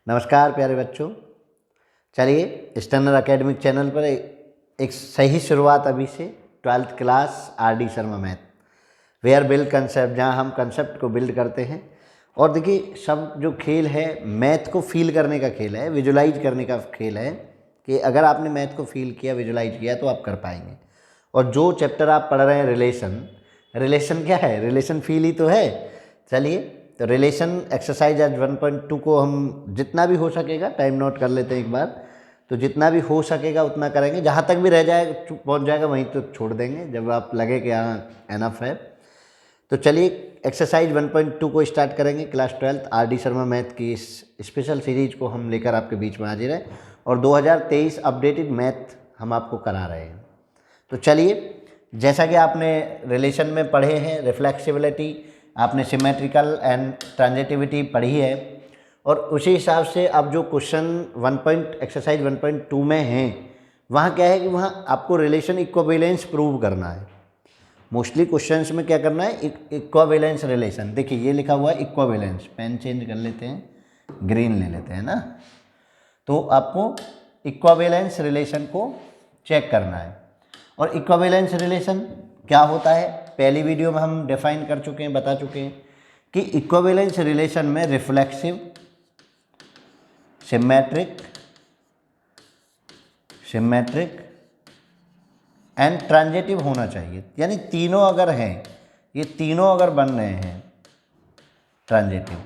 नमस्कार प्यारे बच्चों। चलिए स्टैंडर्ड एकेडमिक चैनल पर एक सही शुरुआत अभी से 12th class R D. Sharma math where build concept, जहाँ हम कंसेप्ट को बिल्ड करते हैं। और देखिए सब जो खेल है मैथ को फील करने का खेल है, विजुलाइज करने का खेल है कि अगर आपने मैथ को फील किया, विजुलाइज किया तो आप कर पाएंगे। और जो चैप्टर आप पढ़ रहे हैं रिलेशन क्या है? रिलेशन फील ही तो है। चलिए तो रिलेशन एक्सरसाइज आज 1.2 को हम जितना भी हो सकेगा, टाइम नोट कर लेते हैं एक बार, तो जितना भी हो सकेगा उतना करेंगे। जहाँ तक भी रह जाएगा पहुँच जाएगा वहीं तो छोड़ देंगे जब आप लगे कि हाँ एनफ है। तो चलिए एक्सरसाइज 1.2 को स्टार्ट करेंगे। Class 12th RD. Sharma math की इस स्पेशल सीरीज को हम लेकर आपके बीच में हाजिर हैं और 2023 अपडेटेड मैथ हम आपको करा रहे हैं। तो चलिए, जैसा कि आपने रिलेशन में पढ़े हैं, रिफ्लेक्सिबिलिटी, आपने सिमेट्रिकल एंड ट्रांजिटिविटी पढ़ी है, और उसी हिसाब से अब जो क्वेश्चन एक्सरसाइज 1.2 में हैं वहाँ क्या है कि वहाँ आपको रिलेशन इक्विवेलेंस प्रूव करना है। मोस्टली क्वेश्चंस में क्या करना है, इक्विवेलेंस रिलेशन। देखिए ये लिखा हुआ है इक्विवेलेंस, पेन चेंज कर लेते हैं, ग्रीन ले लेते हैं ना। तो आपको इक्विवेलेंस रिलेशन को चेक करना है। और इक्विवेलेंस रिलेशन क्या होता है पहली वीडियो में हम डिफाइन कर चुके हैं, बता चुके हैं कि इक्विवेलेंस रिलेशन में रिफ्लेक्सिव, सिमेट्रिक एंड ट्रांजिटिव होना चाहिए। यानी तीनों अगर हैं, ये तीनों अगर बन रहे हैं ट्रांजिटिव,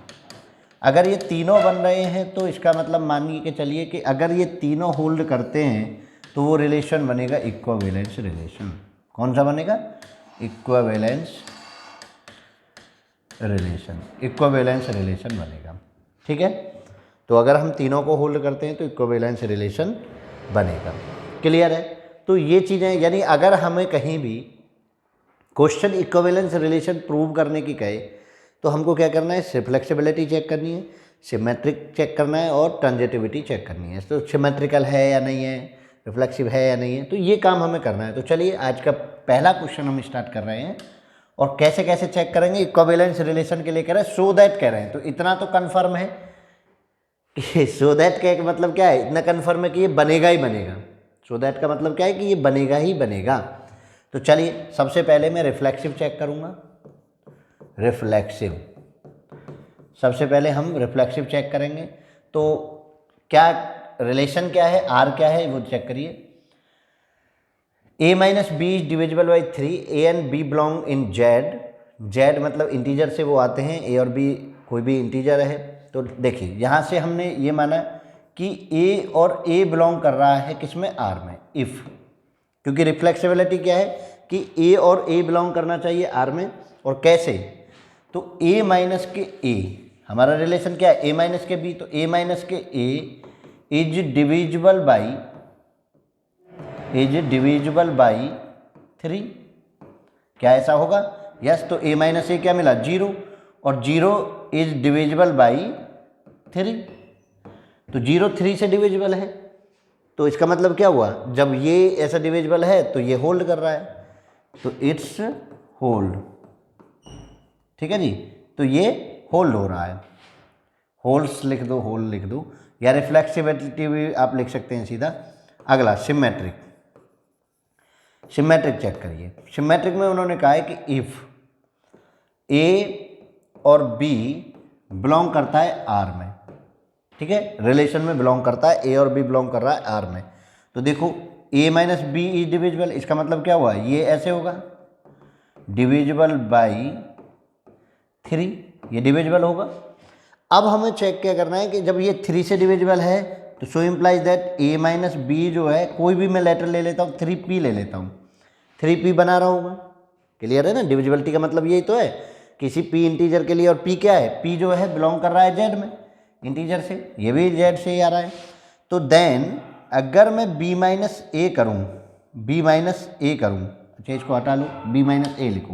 अगर ये तीनों बन रहे हैं तो इसका मतलब मानिए कि चलिए कि अगर ये तीनों होल्ड करते हैं तो वो रिलेशन बनेगा इक्विवेलेंस रिलेशन। कौन सा बनेगा? इक्विवेलेंस रिलेशन बनेगा। ठीक है, तो अगर हम तीनों को होल्ड करते हैं तो इक्विवेलेंस रिलेशन बनेगा। क्लियर है? तो ये चीज़ें, यानी अगर हमें कहीं भी क्वेश्चन इक्विवेलेंस रिलेशन प्रूव करने की कहे तो हमको क्या करना है? रिफ्लेक्सिबिलिटी चेक करनी है, सिमेट्रिक चेक करना है और ट्रांजिटिविटी चेक करनी है। तो सिमेट्रिकल है या नहीं है, रिफ्लेक्सिव है या नहीं है, तो ये काम हमें करना है। तो चलिए आज का पहला क्वेश्चन हम स्टार्ट कर रहे हैं। और कैसे कैसे चेक करेंगे? इक्विवेलेंस रिलेशन के लिए कह रहे हैं, सो दैट कह रहे हैं। तो इतना तो कन्फर्म है कि सो दैट का मतलब क्या है? इतना कन्फर्म है कि ये बनेगा ही बनेगा। सो दैट का मतलब क्या है कि ये बनेगा ही बनेगा। तो चलिए सबसे पहले मैं रिफ्लेक्सिव चेक करूँगा। रिफ्लेक्सिव सबसे पहले हम रिफ्लेक्सिव चेक करेंगे। तो क्या रिलेशन क्या है, आर क्या है वो चेक करिए। a minus B is divisible by 3, A and B belong in Z मतलब इंटीजर से वो आते हैं, ए और बी कोई भी इंटीजर है। तो देखिए यहाँ से हमने ये माना कि ए और ए बिलोंग कर रहा है किसमें? आर में, इफ़, क्योंकि रिफ्लेक्सिबिलिटी क्या है कि ए और ए बिलोंग करना चाहिए आर में। और कैसे? तो ए माइनस के ए, हमारा रिलेशन क्या है? ए माइनस के बी, तो ए माइनस के ए इज डिविजिबल बाई 3। क्या ऐसा होगा? यस। तो a माइनस ए क्या मिला? 0, और 0 इज डिविजिबल बाई 3। तो 0 3 से डिविजिबल है, तो इसका मतलब क्या हुआ? जब ये ऐसा डिविजिबल है तो ये होल्ड कर रहा है, तो इट्स होल्ड। ठीक है जी, तो ये होल्ड हो रहा है। होल्ड्स लिख दो, होल्ड लिख दो, या रिफ्लेक्सिबिलिटी भी आप लिख सकते हैं सीधा। अगला सिमेट्रिक चेक करिए। सिमेट्रिक में उन्होंने कहा है कि इफ़ ए और बी बिलोंग करता है आर में, ठीक है, रिलेशन में बिलोंग करता है, ए और बी बिलोंग कर रहा है आर में। तो देखो ए माइनस बी इज डिविजिबल, इसका मतलब क्या हुआ? ये ऐसे होगा डिविजिबल बाई 3, ये डिविजिबल होगा। अब हमें चेक क्या करना है कि जब ये 3 से डिविजिबल है तो so implies that A minus B जो है, कोई भी मैं लेटर ले लेता हूँ, 3p ले लेता हूँ, 3p बना रहा होगा। क्लियर है ना? डिविजिबिलिटी का मतलब यही तो है, किसी p इंटीजर के लिए। और p क्या है? p जो है बिलोंग कर रहा है z में, इंटीजर से, ये भी z से ही आ रहा है। तो देन अगर मैं b माइनस ए करूँ, अच्छा इसको हटा लो, b माइनस ए लिखो,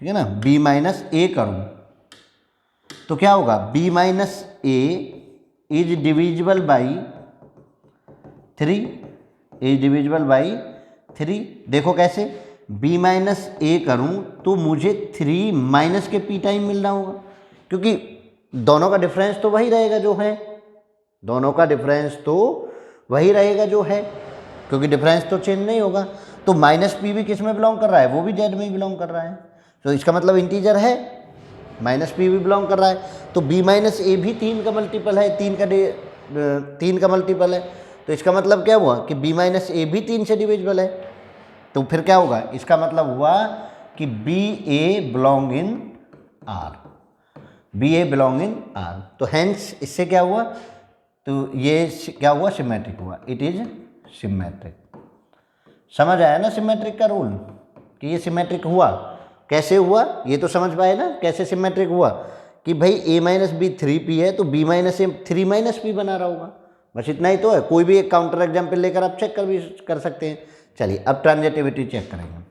ठीक है ना, b माइनस ए करूँ तो क्या होगा? b minus A is divisible by 3, देखो कैसे? b माइनस ए करूँ तो मुझे 3 माइनस के p टाइम मिल रहा होगा, क्योंकि दोनों का डिफरेंस तो वही रहेगा जो है, दोनों का डिफरेंस तो वही रहेगा जो है, क्योंकि डिफरेंस तो चेंज नहीं होगा। तो माइनस पी भी किस में बिलोंग कर रहा है, वो भी जेड में ही बिलोंग कर रहा है, तो इसका मतलब इंटीजर है, माइनस पी भी बिलोंग कर रहा है। तो बी माइनस ए भी 3 का मल्टीपल है, 3 का मल्टीपल है, तो इसका मतलब क्या हुआ कि बी माइनस ए भी 3 से डिविजिबल है। तो फिर क्या होगा, इसका मतलब हुआ कि B A belong in R, B A belong in R. तो हैंस इससे क्या हुआ, तो ये क्या हुआ, सिमेट्रिक हुआ, इट इज सिमेट्रिक। समझ आया ना सिमेट्रिक का रूल, कि ये सिमेट्रिक हुआ कैसे हुआ, ये तो समझ पाए ना कैसे सिमेट्रिक हुआ, कि भाई ए माइनस बी 3p है तो बी माइनस ए 3 माइनस पी बना रहा होगा, बस इतना ही तो है। कोई भी एक काउंटर एग्जाम्पल लेकर आप चेक कर सकते हैं। चलिए अब ट्रांजिटिविटी चेक करेंगे।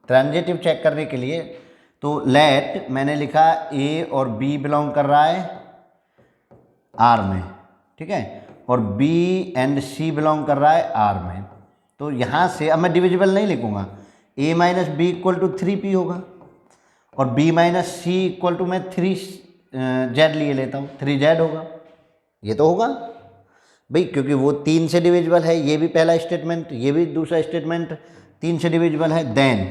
ट्रांजिटिव चेक करने के लिए तो लेट मैंने लिखा ए और बी बिलोंग कर रहा है आर में, ठीक है, और बी एंड सी बिलोंग कर रहा है आर में। तो यहाँ से अब मैं डिविजिबल नहीं लिखूंगा, A minus B equal to 3p होगा, और B minus C equal to मैं 3z लिए लेता हूँ, 3z होगा, ये तो होगा भाई, क्योंकि वो 3 से डिविजिबल है, ये भी पहला स्टेटमेंट, ये भी दूसरा स्टेटमेंट 3 से डिविजिबल है। देन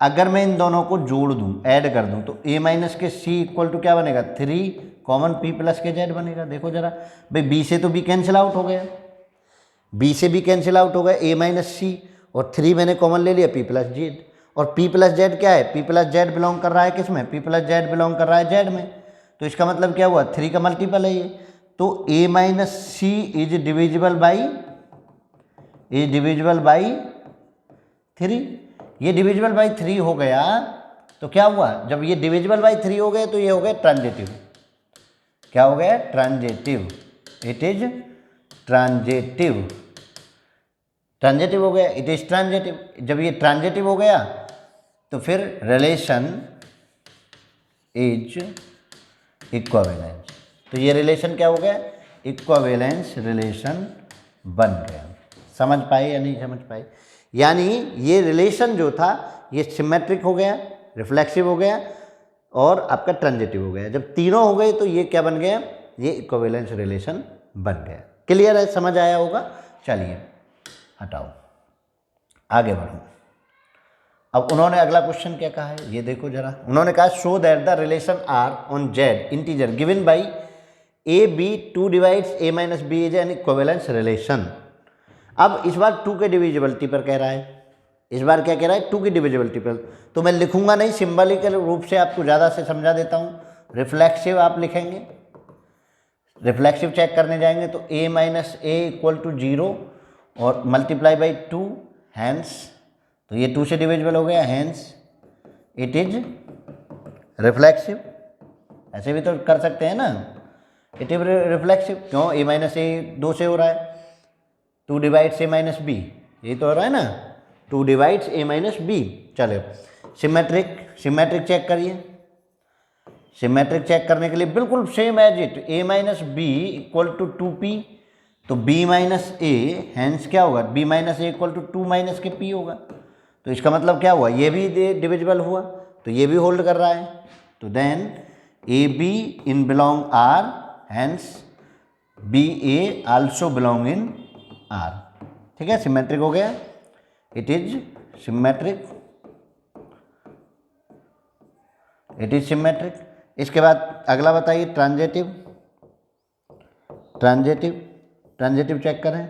अगर मैं इन दोनों को जोड़ दूँ, ऐड कर दूँ, तो a minus K c equal to क्या बनेगा, 3 common p plus K z बनेगा। देखो जरा भाई, b से तो b कैंसिल आउट हो गया, b से b कैंसिल आउट हो गया, a माइनस सी, और 3 मैंने कॉमन ले लिया p प्लस z, और p प्लस z क्या है, p प्लस z बिलोंग कर रहा है किस में, p प्लस z बिलोंग कर रहा है z में। तो इसका मतलब क्या हुआ, 3 का मल्टीपल है ये, तो a minus C is divisible by 3। ये डिविजिबल बाई 3 हो गया, तो क्या हुआ, जब ये डिविजिबल बाई 3 हो गए तो ये हो गया ट्रांजिटिव। क्या हो गया, transitive, it is transitive, transitive हो गया, इट इज ट्रांजिटिव। जब ये ट्रांजिटिव हो गया तो फिर रिलेशन इज इक्विवेलेंस। तो ये रिलेशन क्या हो गया, इक्विवेलेंस रिलेशन बन गया। समझ पाए या नहीं समझ पाए, यानी ये रिलेशन जो था ये सिमेट्रिक हो गया, रिफ्लेक्सिव हो गया, और आपका ट्रांजिटिव हो गया। जब तीनों हो गए तो ये क्या बन गया, ये इक्विवेलेंस रिलेशन बन गया। क्लियर है, समझ आया होगा। चलिए हटाओ, आगे बढ़ो। अब उन्होंने अगला क्वेश्चन क्या कहा है, ये देखो जरा। उन्होंने कहा show that the relation R on Z integer given by A B 2 divides A minus B is an equivalence relation. अब इस बार 2 के डिविजिबिलिटी पर कह रहा है, इस बार क्या कह रहा है, 2 की डिविजिबिलिटी पर। तो मैं लिखूंगा नहीं, सिंबलिकल रूप से आपको ज़्यादा से समझा देता हूँ। रिफ्लेक्सिव आप लिखेंगे, रिफ्लेक्सिव चेक करने जाएंगे तो a minus A equal to 0 और मल्टीप्लाई बाई 2, हैंस, तो ये 2 से डिविजिबल हो गया, हैंस इट इज रिफ्लेक्सिव। ऐसे भी तो कर सकते हैं ना, इट इज रिफ्लेक्सिव। क्यों, a माइनस ए 2 से हो रहा है, 2 डिवाइड्स a माइनस बी, यही तो हो रहा है ना, 2 डिवाइड्स a माइनस बी। चलो सिमेट्रिक चेक करिए। सिमेट्रिक चेक करने के लिए बिल्कुल same as it, a minus B equal to 2p, तो b माइनस ए, हैंस क्या होगा, b minus A equal to 2 minus K p होगा। तो इसका मतलब क्या हुआ, ये भी डिविजिबल हुआ, तो ये भी होल्ड कर रहा है। तो then A B in belong R, hence B A also belong in R. ठीक है, सिमेट्रिक हो गया, it is symmetric, it is symmetric. इसके बाद अगला बताइए ट्रांजिटिव चेक करें।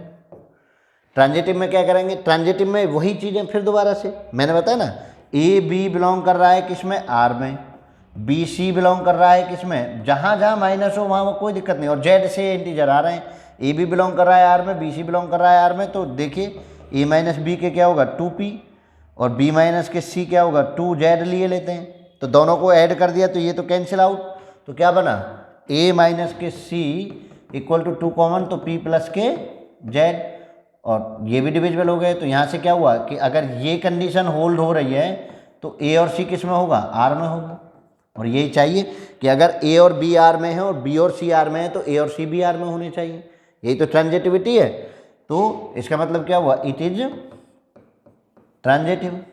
ट्रांजिटिव में क्या करेंगे, ट्रांजिटिव में वही चीज़ें फिर दोबारा से मैंने बताया ना, ए बी बिलोंग कर रहा है किस में, आर में, बी सी बिलोंग कर रहा है किस में, जहाँ जहाँ माइनस हो वहाँ कोई दिक्कत नहीं, और जेड से इंटीजर आ रहे हैं, ए बी बिलोंग कर रहा है आर में, बी सी बिलोंग कर रहा है आर में। तो देखिए ए माइनस बी के क्या होगा 2p, और बी माइनस के सी क्या होगा 2z लिए लेते हैं, तो दोनों को ऐड कर दिया तो ये तो कैंसिल आउट, तो क्या बना a minus K c equal to 2 common, तो p प्लस के z, और ये भी डिविजिबल हो गए। तो यहाँ से क्या हुआ कि अगर ये कंडीशन होल्ड हो रही है तो a और c किस में होगा, r में होगा। और यही चाहिए कि अगर a और b r में है और b और c r में है तो a और c भी r में होने चाहिए, यही तो ट्रांजिटिविटी है। तो इसका मतलब क्या हुआ, it is transitive,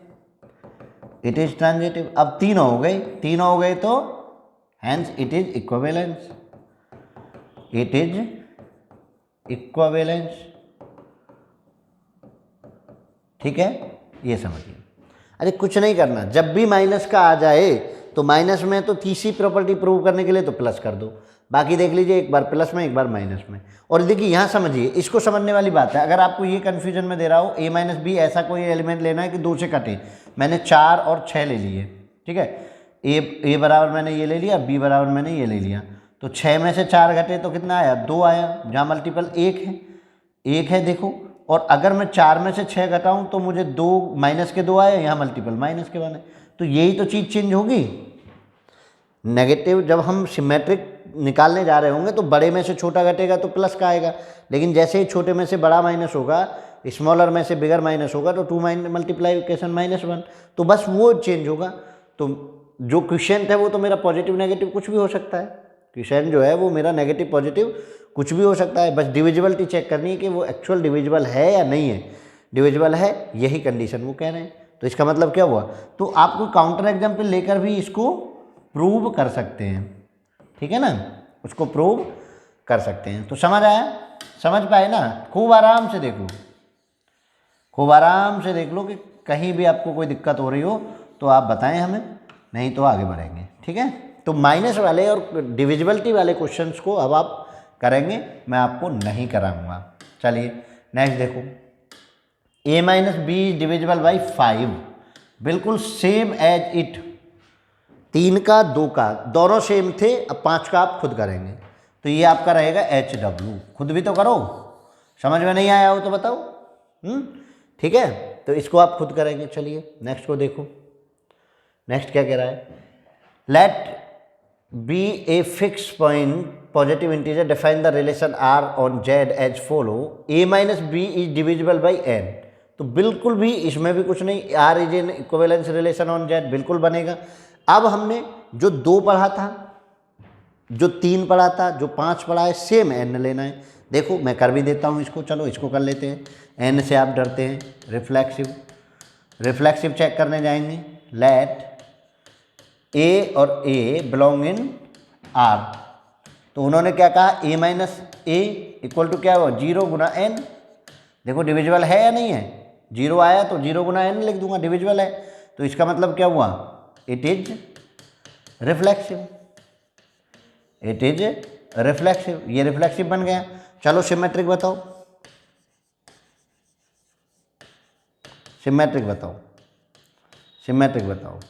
it is transitive. अब तीनों हो गए तो hence it is equivalence. It is equivalence. ठीक है, ये समझिए। अरे कुछ नहीं करना, जब भी माइनस का आ जाए तो माइनस में तो तीसरी प्रॉपर्टी प्रूव करने के लिए तो प्लस कर दो, बाकी देख लीजिए, एक बार प्लस में एक बार माइनस में। और देखिए यहाँ समझिए, इसको समझने वाली बात है। अगर आपको ये कन्फ्यूजन में दे रहा हो a माइनस बी ऐसा कोई एलिमेंट लेना है कि 2 से कटे, मैंने 4 और 6 ले लिए, ठीक है, a बराबर मैंने ये ले लिया, b बराबर मैंने ये ले लिया, तो 6 में से 4 घटे तो कितना आया, 2 आया, जहाँ मल्टीपल 1 है देखो। और अगर मैं 4 में से 6 घटाऊँ तो मुझे 2 माइनस के 2 आए, यहाँ मल्टीपल माइनस के 1 है, तो यही तो चीज़ चेंज होगी। नेगेटिव जब हम सिमेट्रिक निकालने जा रहे होंगे तो बड़े में से छोटा घटेगा तो प्लस का आएगा, लेकिन जैसे ही छोटे में से बड़ा माइनस होगा, स्मॉलर में से बिगर माइनस होगा, तो 2 मल्टीप्लाइकेशन -1, तो बस वो चेंज होगा। तो जो क्वेश्चन है वो तो मेरा पॉजिटिव नेगेटिव कुछ भी हो सकता है, क्वेश्चन जो है वो मेरा नेगेटिव पॉजिटिव कुछ भी हो सकता है, बस डिविजिबिलिटी चेक करनी है कि वो एक्चुअल डिविजिबल है या नहीं है। डिविजिबल है, यही कंडीशन वो कह रहे हैं, तो इसका मतलब क्या हुआ, तो आप कोई काउंटर एग्जाम्पल लेकर भी इसको प्रूव कर सकते हैं, ठीक है ना, उसको प्रूव कर सकते हैं। तो समझ आया, समझ पाए ना, खूब आराम से देखो, खूब आराम से देख लो कि कहीं भी आपको कोई दिक्कत हो रही हो तो आप बताएं हमें, नहीं तो आगे बढ़ेंगे, ठीक है। तो माइनस वाले और डिविजिबिलिटी वाले क्वेश्चंस को अब आप करेंगे, मैं आपको नहीं कराऊंगा। चलिए नेक्स्ट देखो, a minus B is divisible by 5, बिल्कुल सेम एज इट, 3 का 2 का दोनों सेम थे, अब 5 का आप खुद करेंगे, तो ये आपका रहेगा HW, खुद भी तो करो, समझ में नहीं आया हो तो बताओ, ठीक है, तो इसको आप खुद करेंगे। चलिए नेक्स्ट को देखो, नेक्स्ट क्या कह रहा है, let be a fix point positive integer, define the relation R on Z as follow, a minus B is divisible by n, तो बिल्कुल भी इसमें भी कुछ नहीं, R is an equivalence relation on Z, बिल्कुल बनेगा। अब हमने जो 2 पढ़ा था, जो 3 पढ़ा था, जो 5 पढ़ा है, सेम n लेना है। देखो मैं कर भी देता हूँ इसको, चलो इसको कर लेते हैं, n से आप डरते हैं, रिफ्लेक्सिव चेक करने जाएंगे, लेट a और a बिलोंग इन R, तो उन्होंने क्या कहा, a minus A equal to क्या हुआ, 0 गुना n, देखो डिविजिबल है या नहीं है, 0 आया तो 0 गुना n लिख दूंगा, डिविजिबल है, तो इसका मतलब क्या हुआ, it is reflexive, it is reflexive, ये रिफ्लेक्सिव बन गया। चलो सिमेट्रिक बताओ, सिमेट्रिक बताओ, सिमेट्रिक बताओ,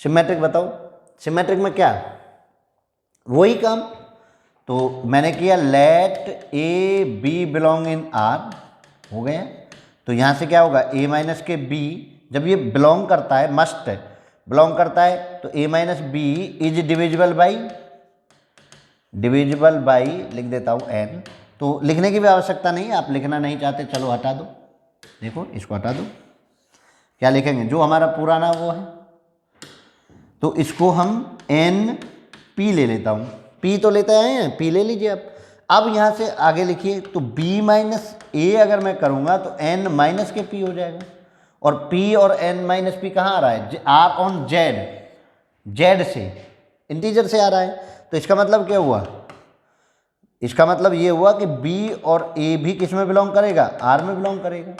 सिमेट्रिक बताओ, सिमेट्रिक में क्या, वही काम, तो मैंने किया let A B belong in R, हो गया। तो यहाँ से क्या होगा, a माइनस के b, जब ये बिलोंग करता है, मस्ट है, बिलोंग करता है, तो a minus B is divisible by लिख देता हूँ n, तो लिखने की भी आवश्यकता नहीं है, आप लिखना नहीं चाहते चलो हटा दो, देखो इसको हटा दो, क्या लिखेंगे, जो हमारा पुराना वो है, तो इसको हम n p ले लेता हूँ, p तो लेते आए हैं, p ले लीजिए आप। अब यहाँ से आगे लिखिए, तो b माइनस ए अगर मैं करूँगा तो n माइनस के p हो जाएगा, और p और n माइनस p कहाँ आ रहा है, R ऑन Z से, इंटीजर से आ रहा है, तो इसका मतलब क्या हुआ, इसका मतलब ये हुआ कि b और a भी किस में बिलोंग करेगा, R में बिलोंग करेगा,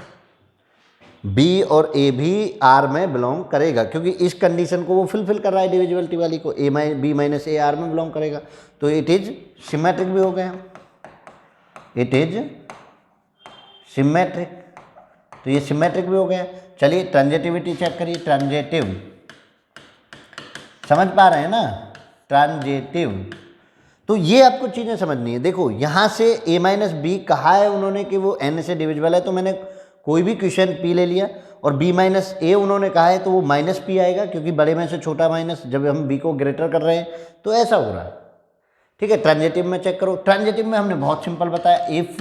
b और a भी R में बिलोंग करेगा, क्योंकि इस कंडीशन को वो फुलफिल कर रहा है डिविजिबिलिटी वाली को, b माइनस ए R में बिलोंग करेगा, तो इट इज सिमेट्रिक भी हो गया, इट इज सिमेट्रिक, तो ये सिमेट्रिक भी हो गया। चलिए ट्रांजिटिविटी चेक करिए, ट्रांजिटिव, समझ पा रहे हैं ना, ट्रांजिटिव, तो ये आपको चीज़ें समझनी है। देखो यहाँ से a माइनस बी कहा है उन्होंने कि वो n से डिविजिबल है, तो मैंने कोई भी क्वेश्चन p ले लिया, और b माइनस ए उन्होंने कहा है तो वो माइनस p आएगा, क्योंकि बड़े में से छोटा माइनस, जब हम b को ग्रेटर कर रहे हैं तो ऐसा हो रहा है, ठीक है। ट्रांजिटिव में चेक करो, ट्रांजिटिव में हमने बहुत सिंपल बताया, इफ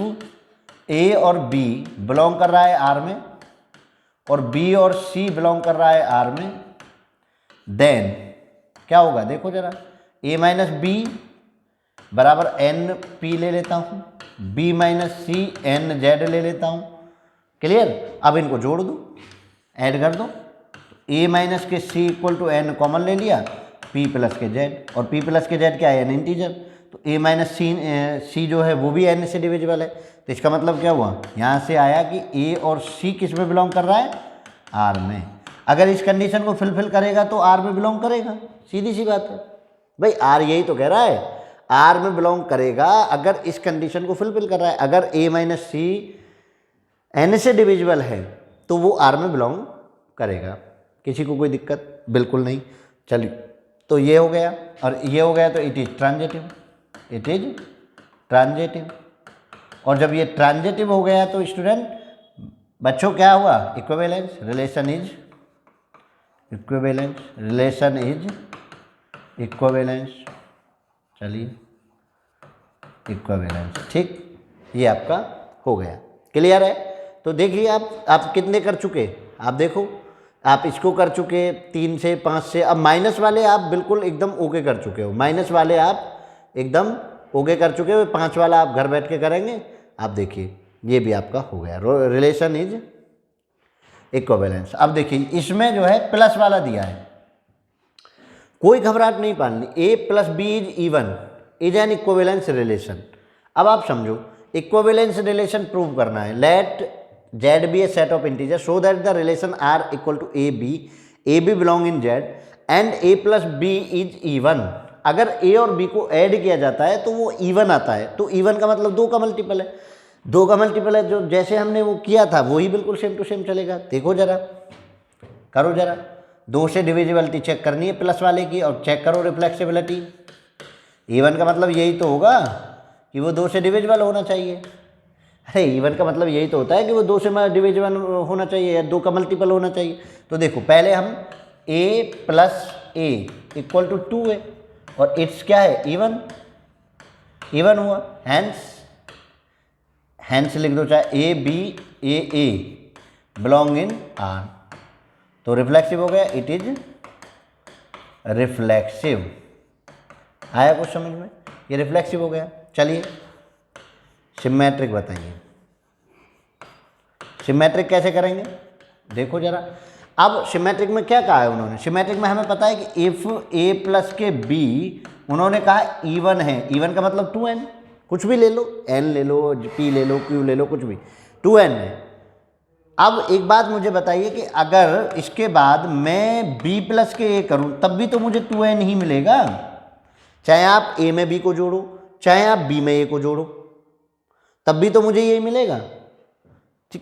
a और b बिलोंग कर रहा है R में, और b और c बिलोंग कर रहा है R में, देन क्या होगा, देखो जरा, a माइनस बी बराबर n p ले लेता हूँ, b माइनस सी n z ले लेता हूँ, क्लियर। अब इनको जोड़ दो, ऐड कर दो, a minus K c equal to n common ले लिया, p प्लस के z, और p प्लस के z क्या है, n इंटीजर, तो ए माइनस सी जो है वो भी एन से डिविजिबल है। तो इसका मतलब क्या हुआ, यहाँ से आया कि ए और सी किस में बिलोंग कर रहा है, आर में। अगर इस कंडीशन को फुलफिल करेगा तो आर में बिलोंग करेगा, सीधी सी बात है भाई। आर यही तो कह रहा है, आर में बिलोंग करेगा अगर इस कंडीशन को फुलफिल कर रहा है। अगर ए माइनस सी एन से डिविजिबल है तो वो आर में बिलोंग करेगा। किसी को कोई दिक्कत बिल्कुल नहीं। चलिए, तो ये हो गया और ये हो गया, तो it is transitive, it is transitive. और जब ये ट्रांजिटिव हो गया तो स्टूडेंट बच्चों क्या हुआ, equivalence relation is, equivalence relation is equivalence. चलिए, इक्विवेलेंस, ठीक, ये आपका हो गया। क्लियर है? तो देखिए आप कितने कर चुके, आप देखो, आप इसको कर चुके 3 से 5 से। अब माइनस वाले आप बिल्कुल एकदम ओके कर चुके हो, माइनस वाले आप एकदम ओके कर चुके हो। 5 वाला आप घर बैठ के करेंगे। आप देखिए ये भी आपका हो गया, रिलेशन इज इक्विवेलेंस। अब देखिए इसमें जो है प्लस वाला दिया है, कोई घबराहट नहीं पालनी। A plus B is even is an equivalence relation. अब आप समझो, इक्विवेलेंस रिलेशन प्रूव करना है। Let Z be a set of integers so that the relation R equal to AB belong in Z and A plus B is even। अगर A और B को add किया जाता है तो वो इवन आता है। तो इवन का मतलब 2 का मल्टीपल है, 2 का मल्टीपल है, जो जैसे हमने वो किया था वही बिल्कुल सेम टू सेम चलेगा। देखो जरा, करो जरा, 2 से डिविजिबिलिटी चेक करनी है प्लस वाले की, और चेक करो रिफ्लेक्सिबिलिटी। इवन का मतलब यही तो होगा कि वो 2 से डिविजिबल होना चाहिए। अरे इवन का मतलब यही तो होता है कि वो 2 से डिविजिबल होना चाहिए या 2 का मल्टीपल होना चाहिए। तो देखो पहले हम a plus A equal to 2 है और इट्स क्या है, इवन, इवन हुआ। हैंस लिख दो, चाहे A B A belong in R, तो रिफ्लेक्सिव हो गया, इट इज रिफ्लेक्सिव। आया कुछ समझ में, ये रिफ्लेक्सिव हो गया। चलिए सिमेट्रिक बताइए, सिमेट्रिक कैसे करेंगे, देखो जरा। अब सिमेट्रिक में क्या कहा है उन्होंने, सिमेट्रिक में हमें पता है कि इफ ए प्लस के बी, उन्होंने कहा इवन है। इवन का मतलब 2n, कुछ भी ले लो, n ले लो, p ले लो, q ले लो, कुछ भी, 2n है। अब एक बात मुझे बताइए कि अगर इसके बाद मैं b प्लस के a करूं तब भी तो मुझे 2n ही मिलेगा, चाहे आप a में b को जोड़ो, चाहे आप b में a को जोड़ो, तब भी तो मुझे यही मिलेगा।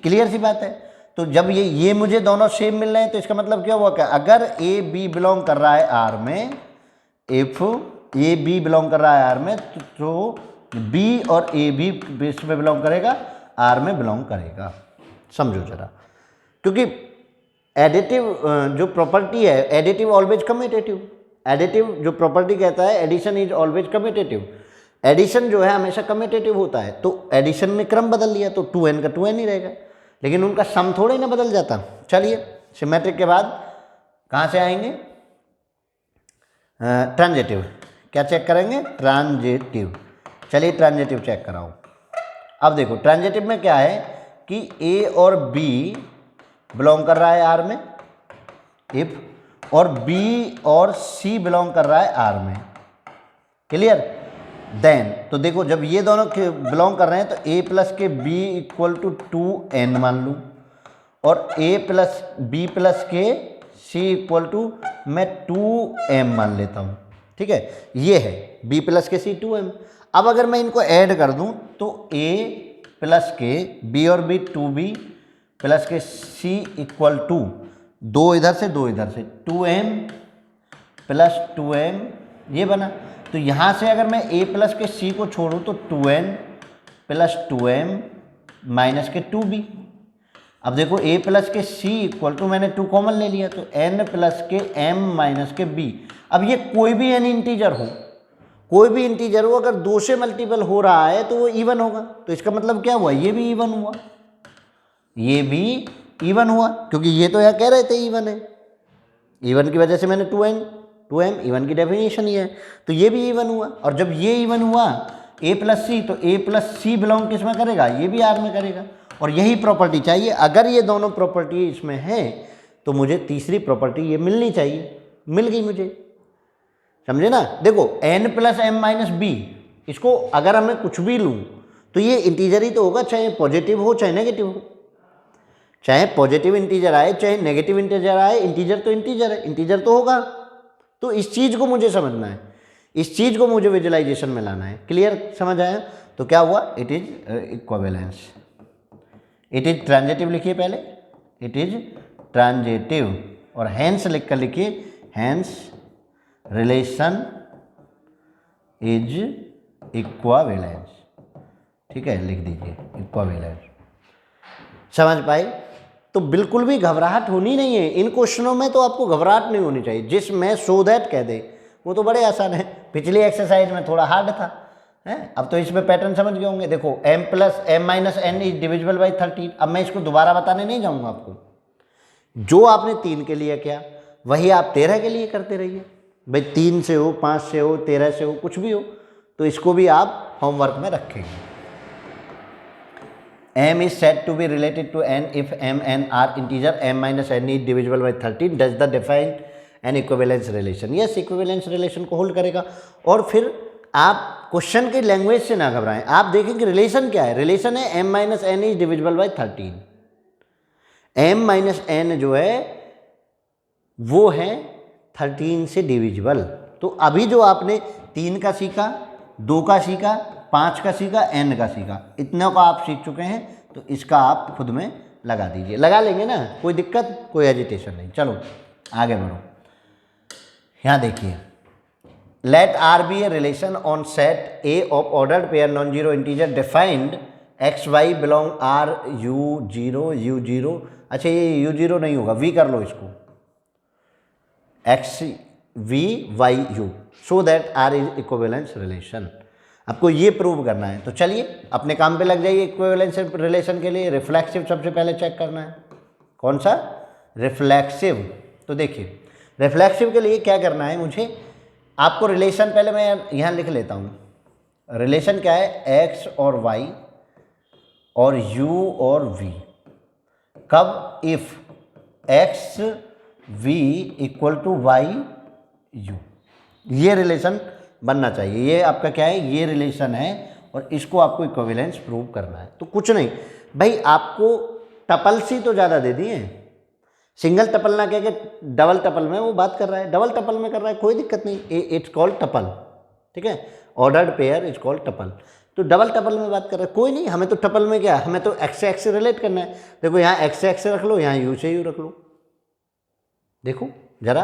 क्लियर सी बात है। तो जब ये मुझे दोनों सेम मिल रहे हैं तो इसका मतलब क्या हुआ, क्या अगर ए बी बिलोंग कर रहा है आर में, इफ ए बी बिलोंग कर रहा है आर में, तो बी और ए भी बेस में बिलोंग करेगा, आर में बिलोंग करेगा। समझो जरा, क्योंकि एडिटिव जो प्रॉपर्टी है, एडिटिव ऑलवेज कम्यूटेटिव, एडिटिव जो प्रॉपर्टी कहता है addition is always commutative. Addition जो है हमेशा कम्यूटेटिव होता है, तो एडिशन में क्रम बदल लिया तो 2n का 2n ही रहेगा, लेकिन उनका सम थोड़े ना बदल जाता। चलिए सिमेट्रिक के बाद कहाँ से आएंगे, ट्रांजिटिव। क्या चेक करेंगे, ट्रांजिटिव। चलिए ट्रांजिटिव चेक कराओ। अब देखो ट्रांजिटिव में क्या है कि a और b बिलोंग कर रहा है आर में, इफ, और b और c बिलोंग कर रहा है आर में। क्लियर? देन तो देखो जब ये दोनों बिलोंग कर रहे हैं तो a प्लस के b इक्वल टू 2n मान लूँ, और a प्लस b प्लस के c इक्वल टू मैं 2m मान लेता हूँ। ठीक है, ये है b प्लस के c 2m। अब अगर मैं इनको ऐड कर दूँ तो a प्लस के b और b 2b प्लस के c इक्वल टू 2 इधर से 2 इधर से 2m प्लस 2m, ये बना। तो यहाँ से अगर मैं a प्लस के c को छोड़ूँ तो 2n प्लस 2m माइनस के 2b। अब देखो a प्लस के c इक्वल टू, मैंने 2 कॉमन ले लिया तो n प्लस के m माइनस के b। अब ये कोई भी n इंटीजर हो, कोई भी इंटीजर हो, अगर 2 से मल्टीपल हो रहा है तो वो इवन होगा। तो इसका मतलब क्या हुआ, ये भी इवन हुआ, ये भी इवन हुआ, क्योंकि ये तो यहाँ कह रहे थे इवन है, इवन की वजह से मैंने 2m इवन की डेफिनेशन ये है, तो ये भी इवन हुआ। और जब ये इवन हुआ a प्लस सी, तो a प्लस सी बिलोंग किस में करेगा, ये भी आर में करेगा। और यही प्रॉपर्टी चाहिए, अगर ये दोनों प्रॉपर्टी इसमें है तो मुझे तीसरी प्रॉपर्टी ये मिलनी चाहिए, मिल गई मुझे, समझे ना। देखो n plus M minus B इसको अगर हमें कुछ भी लूँ तो ये इंटीजर ही तो होगा, चाहे पॉजिटिव हो चाहे नेगेटिव हो। चाहे पॉजिटिव इंटीजर आए चाहे नेगेटिव इंटीजर आए, इंटीजर तो इंटीजर है, इंटीजर तो होगा। तो इस चीज़ को मुझे समझना है, इस चीज़ को मुझे विजुलाइजेशन में लाना है। क्लियर, समझ आया? तो क्या हुआ, it is equivalence. It is transitive लिखिए पहले, इट इज ट्रांजिटिव, और हैंस लिख कर लिखिए, हैंस रिलेशन इज इक्विवेलेंस। ठीक है, लिख दीजिए इक्विवेलेंस। समझ पाए? तो बिल्कुल भी घबराहट होनी नहीं है इन क्वेश्चनों में, तो आपको घबराहट नहीं होनी चाहिए। जिसमें सो दैट कह दे वो तो बड़े आसान है, पिछली एक्सरसाइज में थोड़ा हार्ड था है। अब तो इसमें पैटर्न समझ गए होंगे। देखो m plus m minus n is divisible by 13। अब मैं इसको दोबारा बताने नहीं जाऊंगा आपको, जो आपने 3 के लिए किया वही आप 13 के लिए करते रहिए। भाई 3 से हो, 5 से हो, 13 से हो, कुछ भी हो, तो इसको भी आप होमवर्क में रखेंगे। m is said to be related to n if m n are integer, m minus n is divisible by 13, does the define an equivalence relation? yes, equivalence relation को होल्ड करेगा। और फिर आप क्वेश्चन की language से ना घबराएं, आप देखें कि रिलेशन क्या है। रिलेशन है m minus N is divisible by 13। m minus N जो है वो है 13 से डिविजिबल। तो अभी जो आपने 3 का सीखा, 2 का सीखा, 5 का सीखा, n का सीखा, इतने का आप सीख चुके हैं, तो इसका आप खुद में लगा दीजिए। लगा लेंगे ना, कोई दिक्कत, कोई एजिटेशन नहीं। चलो आगे बढ़ो। यहाँ देखिए, let R B a relation on set A of ordered pair non zero integer defined X Y belong R U zero U zero. अच्छा ये यू जीरो नहीं होगा, वी कर लो इसको, X V Y U, so that R is equivalence relation. आपको ये prove करना है। तो चलिए अपने काम पे लग जाइए। इक्विवेलेंस रिलेशन के लिए रिफ्लेक्सिव सबसे पहले चेक करना है। कौन सा? रिफ्लेक्सिव। तो देखिए रिफ्लेक्सिव के लिए क्या करना है मुझे, आपको रिलेशन पहले मैं यहाँ लिख लेता हूँ। रिलेशन क्या है, एक्स और वाई और यू और वी। कब? If X V equal to Y U, ये रिलेशन बनना चाहिए। ये आपका क्या है, ये रिलेशन है, और इसको आपको इक्विवेलेंस प्रूव करना है। तो कुछ नहीं भाई, आपको टपल्स ही तो ज़्यादा दे दिए, सिंगल टपल ना कह के डबल टपल में वो बात कर रहा है, डबल टपल में कर रहा है, कोई दिक्कत नहीं, इट्स कॉल्ड टपल। ठीक है, ordered pair is called tuple. तो डबल टपल में बात कर रहा है, कोई नहीं, हमें तो टपल में क्या, हमें तो एक्स से एक्स से रिलेट करना है। देखो यहाँ एक्स से एक्स से रख लो, यहाँ यू से यू रख लो, देखो जरा।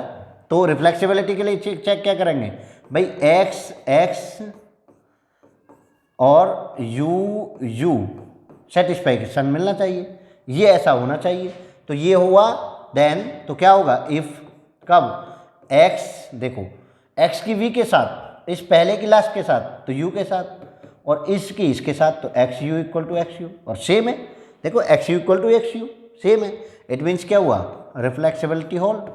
तो रिफ्लेक्सिबिलिटी के लिए चेक क्या करेंगे भाई, एक्स एक्स और यू यू सेटिस्फैक्शन मिलना चाहिए, ये ऐसा होना चाहिए। तो ये हुआ, देन तो क्या होगा, इफ कब एक्स, देखो एक्स की वी के साथ, इस पहले की लास्ट के साथ तो यू के साथ, और इसकी इसके साथ तो X U equal to X U, और सेम है, देखो X U equal to X U same it. इट मीन्स क्या हुआ, रिफ्लेक्सिबिलिटी होल्ड,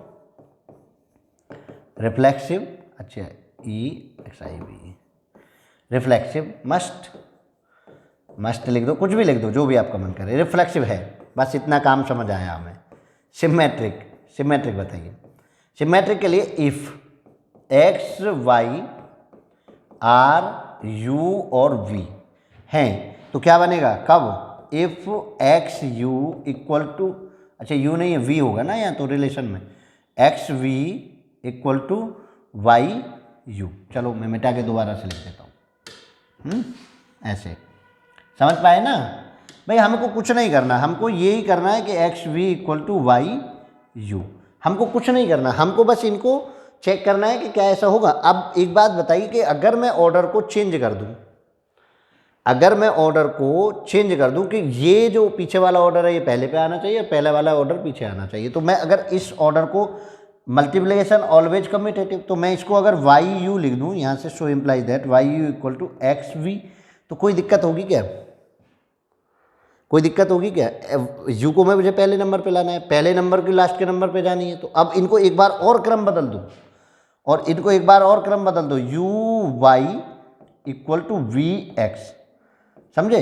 रिफ्लेक्सिव, अच्छा E X I V, reflexive must, must लिख दो, कुछ भी लिख दो, जो भी आपका मन करे, रिफ्लेक्सिव है, बस इतना काम समझ आया हमें। सिमेट्रिक, सिमेट्रिक बताइए। सिमेट्रिक के लिए if X Y R U और वी हैं तो क्या बनेगा, कब, if X U equal to, अच्छा यू नहीं है वी होगा ना यहाँ तो रिलेशन में, X V equal to Y U. चलो मैं मिटा के दोबारा से लिख देता हूँ, ऐसे समझ पाए ना भाई। हमको कुछ नहीं करना, हमको यही करना है कि X V equal to Y U, हमको कुछ नहीं करना, हमको बस इनको चेक करना है कि क्या ऐसा होगा। अब एक बात बताइए कि अगर मैं ऑर्डर को चेंज कर दूं, अगर मैं ऑर्डर को चेंज कर दूं कि ये जो पीछे वाला ऑर्डर है ये पहले पे आना चाहिए, पहले वाला ऑर्डर पीछे आना चाहिए, तो मैं अगर इस ऑर्डर को मल्टीप्लिकेशन ऑलवेज कम्यूटेटिव, तो मैं इसको अगर वाई यू लिख दूँ यहाँ से, so implies that Y U equal to X V, तो कोई दिक्कत होगी क्या, कोई दिक्कत होगी क्या? यू को मैं मुझे पहले नंबर पे लाना है, पहले नंबर की लास्ट के नंबर पे जानी है, तो अब इनको एक बार और क्रम बदल दो, और इनको एक बार और क्रम बदल दो, U Y equal to V X, समझे,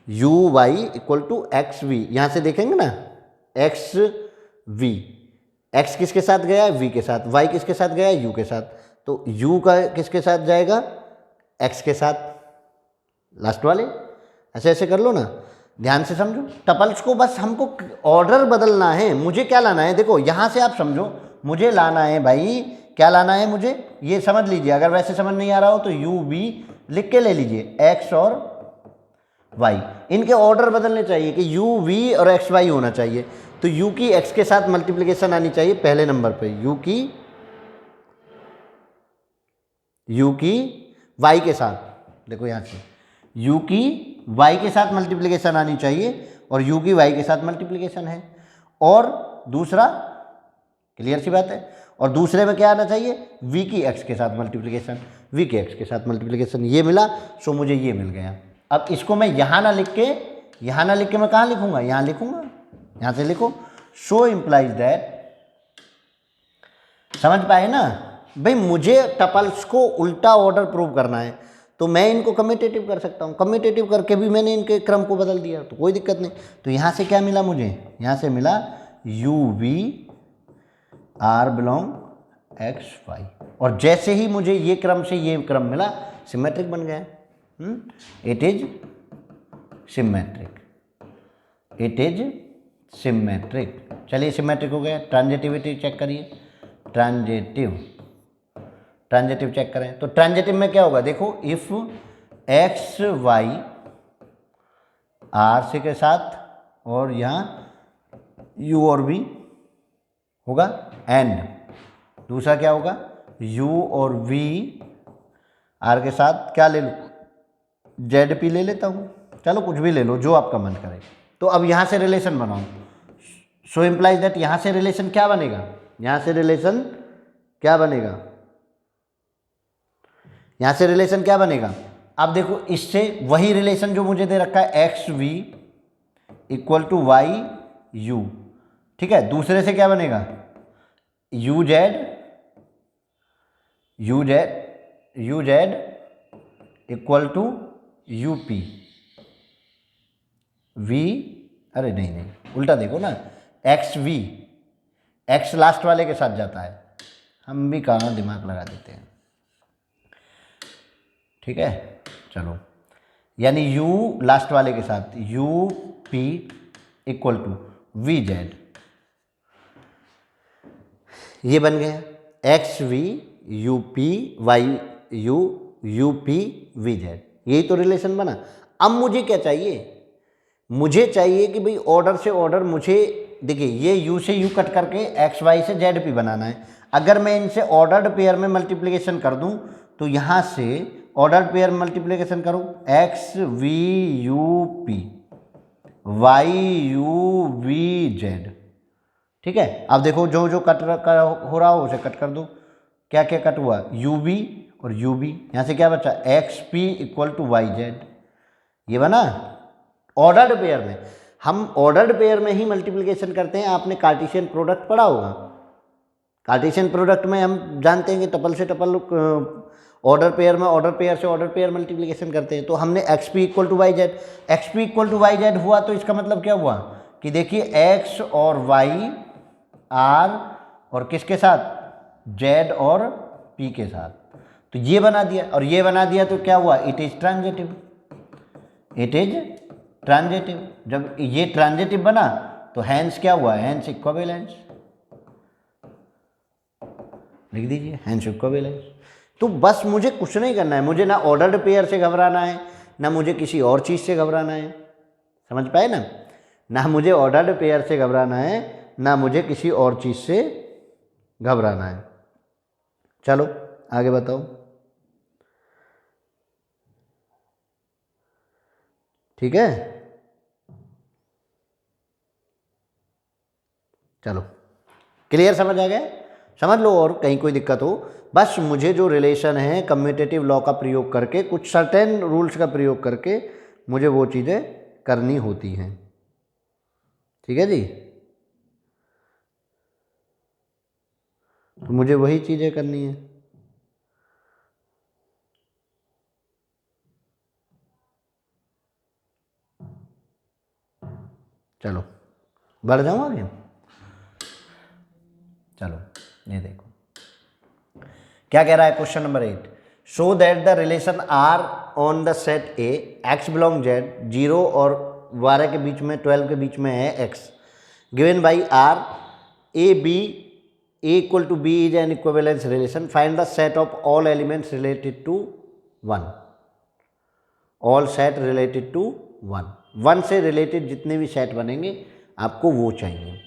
U Y equal to X V, यहाँ से देखेंगे ना एक्स वी, एक्स किसके साथ गया है, वी के साथ, वाई किसके साथ गया है, यू के साथ, तो यू का किसके साथ जाएगा, एक्स के साथ लास्ट वाले, ऐसे ऐसे कर लो ना, ध्यान से समझो। टपल्स को बस हमको ऑर्डर बदलना है। मुझे क्या लाना है, देखो यहाँ से आप समझो, मुझे लाना है भाई, क्या लाना है मुझे, ये समझ लीजिए। अगर वैसे समझ नहीं आ रहा हो तो यू वी लिख के ले लीजिए, एक्स और वाई, इनके ऑर्डर बदलने चाहिए कि यू वी और एक्स वाई होना चाहिए। तो यू की एक्स के साथ मल्टीप्लिकेशन आनी चाहिए पहले नंबर पे, यू की वाई के साथ, देखो यहाँ से यू की वाई के साथ मल्टीप्लिकेशन आनी चाहिए, और यू की वाई के साथ मल्टीप्लिकेशन है। और दूसरा, क्लियर सी बात है, और दूसरे में क्या आना चाहिए, वी की एक्स के साथ मल्टीप्लिकेशन, वी के एक्स के साथ मल्टीप्लिकेशन। ये मिला, सो मुझे ये मिल गया। अब इसको मैं यहाँ ना लिख के मैं कहाँ लिखूंगा, यहाँ लिखूंगा, यहाँ से लिखो, सो इम्प्लाइज दैट, समझ पाए ना भाई, मुझे टपल्स को उल्टा ऑर्डर प्रूव करना है, तो मैं इनको कम्यूटेटिव कर सकता हूँ। कम्यूटेटिव करके भी मैंने इनके क्रम को बदल दिया, तो कोई दिक्कत नहीं। तो यहाँ से क्या मिला मुझे, यहाँ से मिला U V R belong X Y, और जैसे ही मुझे ये क्रम से ये क्रम मिला, सिमेट्रिक बन गया। It is symmetric, it is symmetric. चलिए सिमेट्रिक हो गया। ट्रांजिटिविटी चेक करिए, ट्रांजिटिव चेक करें तो ट्रांजिटिव में क्या होगा, देखो इफ एक्स वाई आर से के साथ और यहाँ यू और वी होगा, एंड दूसरा क्या होगा, यू और वी आर के साथ क्या ले लूँ, जेड पी ले लेता हूँ, चलो कुछ भी ले लो जो आपका मन करे। तो अब यहाँ से रिलेशन बनाओ, सो इम्प्लाइज दैट, यहाँ से रिलेशन क्या बनेगा, यहाँ से रिलेशन क्या बनेगा, यहाँ से रिलेशन क्या बनेगा। अब देखो इससे वही रिलेशन जो मुझे दे रखा है, X V equal to Y U, ठीक है। दूसरे से क्या बनेगा, U Z equal to U P V, अरे नहीं उल्टा देखो ना, एक्स वी, एक्स लास्ट वाले के साथ जाता है, हम भी कहाँ दिमाग लगा देते हैं, ठीक है। चलो, यानी यू लास्ट वाले के साथ U P equal to V Z, ये बन गया X V U P Y U P V Z, यही तो रिलेशन बना। अब मुझे क्या चाहिए, मुझे चाहिए कि भाई ऑर्डर से ऑर्डर, मुझे देखिए ये यू से यू कट करके एक्स वाई से जेड पी बनाना है। अगर मैं इनसे ऑर्डर्ड पेयर में मल्टीप्लिकेशन कर दूं तो यहाँ से ऑर्डर्ड पेयर में मल्टीप्लिकेशन करूँ, X V U P Y U V Z, ठीक है। अब देखो जो जो कट हो रहा हो उसे कट कर दो, क्या क्या कट हुआ, यू बी और यू बी, यहाँ से क्या बचा, X P equal to Y Z, ये बना। ऑर्डर्ड पेयर में, हम ऑर्डर्ड पेयर में ही मल्टीप्लिकेशन करते हैं। आपने कार्टेशियन प्रोडक्ट पढ़ा होगा, कार्टेशियन प्रोडक्ट में हम जानते हैं कि टपल से टपल, ऑर्डर पेयर में ऑर्डर पेयर से ऑर्डर पेयर मल्टीप्लिकेशन करते हैं। तो हमने X P equal to Y Z, X P equal to Y Z हुआ, तो इसका मतलब क्या हुआ कि देखिए एक्स और वाई आर और किसके साथ, जेड और पी के साथ, तो ये बना दिया। और ये बना दिया तो क्या हुआ, it is transitive, it is transitive. जब ये ट्रांजिटिव बना तो हैंस क्या हुआ, हैंस इक्विवेलेंस, लिख दीजिए हैंस इक्विवेलेंस। तो बस मुझे कुछ नहीं करना है, मुझे ना ऑर्डर्ड पेयर से घबराना है, ना मुझे किसी और चीज़ से घबराना है, समझ पाए ना मुझे ऑर्डर्ड पेयर से घबराना है, ना मुझे किसी और चीज़ से घबराना है। चलो आगे बताओ, ठीक है। चलो क्लियर, समझ आ गया, समझ लो। और कहीं कोई दिक्कत हो, बस मुझे जो रिलेशन है कम्यूटेटिव लॉ का प्रयोग करके, कुछ सर्टेन रूल्स का प्रयोग करके मुझे वो चीज़ें करनी होती हैं, ठीक है जी। तो मुझे वही चीज़ें करनी है। चलो बढ़ जाऊँ आगे, चलो ये देखो क्या कह रहा है question number 8, show that the relation R on the set A X belong Z 0 और 12 के बीच में 12 के बीच में है X given by R A B A equal to B is an equivalence relation find the set of all elements related to 1 all set related to 1 से related जितने भी सेट बनेंगे आपको वो चाहिए।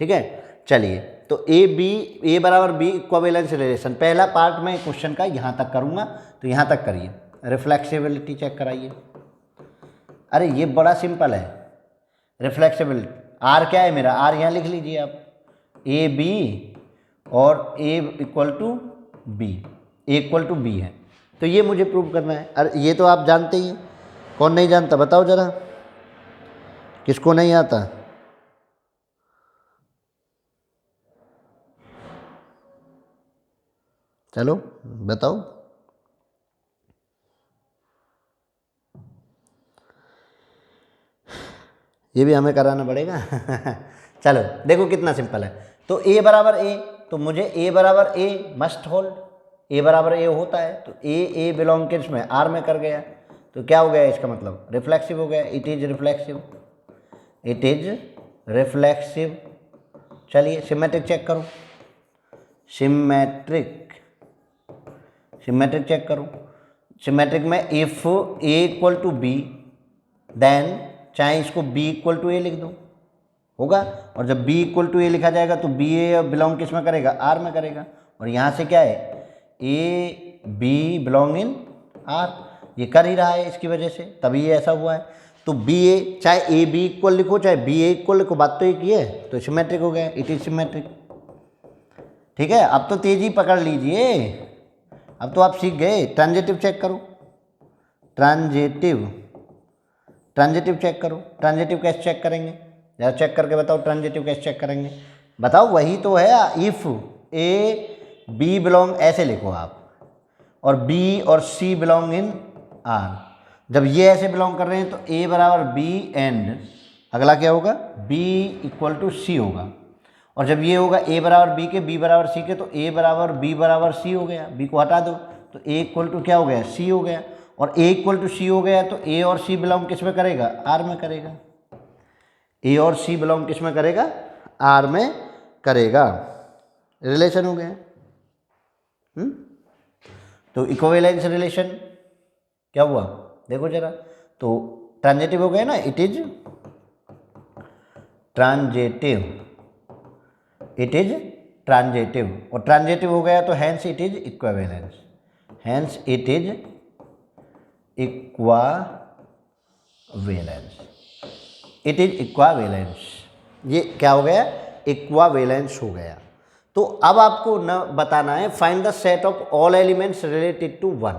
ठीक है, चलिए तो ए बराबर बी इक्विवेलेंस रिलेशन पहला पार्ट में क्वेश्चन का यहाँ तक करूँगा, तो यहाँ तक करिए। रिफ्लेक्सिबिलिटी चेक कराइए। अरे ये बड़ा सिंपल है। रिफ्लेक्सिबिलिटी आर क्या है मेरा, आर यहाँ लिख लीजिए आप, ए बी और ए इक्वल टू बी है, तो ये मुझे प्रूव करना है। अरे ये तो आप जानते ही हैं, कौन नहीं जानता बताओ जरा, किसको नहीं आता? चलो बताओ। ये भी हमें कराना पड़ेगा। चलो देखो कितना सिंपल है। तो ए बराबर ए, तो मुझे ए बराबर ए मस्ट होल्ड, ए बराबर ए होता है, तो ए बिलोंग किस में, आर में कर गया, तो क्या हो गया इसका मतलब रिफ्लेक्सिव हो गया। It is reflexive. चलिए सिमेट्रिक चेक करो, सिमेट्रिक चेक करो। सिमेट्रिक में if A equal to B then चाहे इसको बी इक्वल टू ए लिख दो, होगा। और जब बी इक्वल टू ए लिखा जाएगा तो बी ए बिलोंग किस में करेगा, आर में करेगा। और यहाँ से क्या है, A B belong in R, ये कर ही रहा है, इसकी वजह से तभी ये ऐसा हुआ है। तो बी ए, चाहे ए बी इक्वल लिखो चाहे बी ए इक्वल लिखो, बात तो एक ही है, तो सिमेट्रिक हो गया, इट इज सिमेट्रिक। ठीक है, अब तो तेजी पकड़ लीजिए, अब तो आप सीख गए। ट्रांजिटिव चेक करो, ट्रांजिटिव चेक करो। ट्रांजिटिव कैसे चेक करेंगे, जरा चेक करके बताओ, ट्रांजिटिव कैसे चेक करेंगे बताओ। वही तो है, इफ ए बी बिलोंग, ऐसे लिखो आप, और बी और सी बिलोंग इन आर। जब ये ऐसे बिलोंग कर रहे हैं तो ए बराबर बी एंड अगला क्या होगा, बी इक्वल टू सी होगा। और जब ये होगा ए बराबर बी के, बी बराबर सी के, तो ए बराबर बी बराबर सी हो गया, बी को हटा दो तो ए इक्वल टू क्या हो गया, सी हो गया। और ए इक्वल टू सी हो गया तो ए और सी बिलोंग किस में करेगा, आर में करेगा। ए और सी बिलोंग किस में करेगा, आर में करेगा। रिलेशन हो गया। तो इक्विवेलेंस रिलेशन क्या हुआ देखो जरा, तो ट्रांजिटिव हो गया ना, इट इज ट्रांजिटिव, और ट्रांजिटिव हो गया तो हैंस इट इज इक्विवेलेंस, ये क्या हो गया, इक्विवेलेंस हो गया। तो अब आपको न बताना है find the set of all elements related to 1।